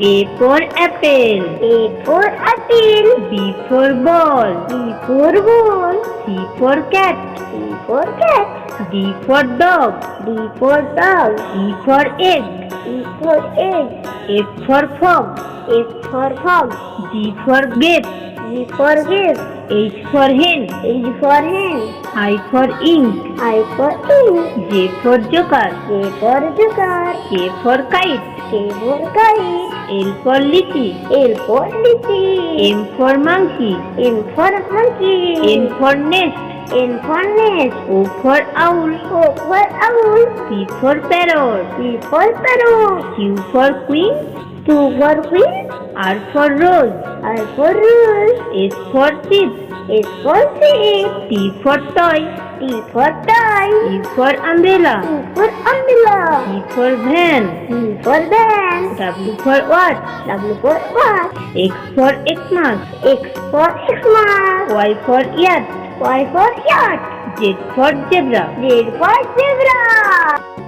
A for apple. A for apple. B for ball. B for ball. C for cat. C for cat. D for dog. D for dog. E for egg. E for egg. F for frog. F for frog. G for grape. G for grape. H for hen. H for hen. I for ink. I for ink. J for joker. J for joker. K for kite. K for kite. L for lychee. L for lychee. M for monkey. M for monkey. N for nest. N for nest. O for owl. O for owl. P for parrot. P for parrot. Q for queen. Q for queen. R for rose. R for rose. S for sheep. S for sheep. T for toy. T for toy. U for umbrella. U for umbrella. V for van. V for van. W for what? W for what? X for Xmas. X for Xmas. Y for yacht. Y for yacht. Z for zebra. Z for zebra.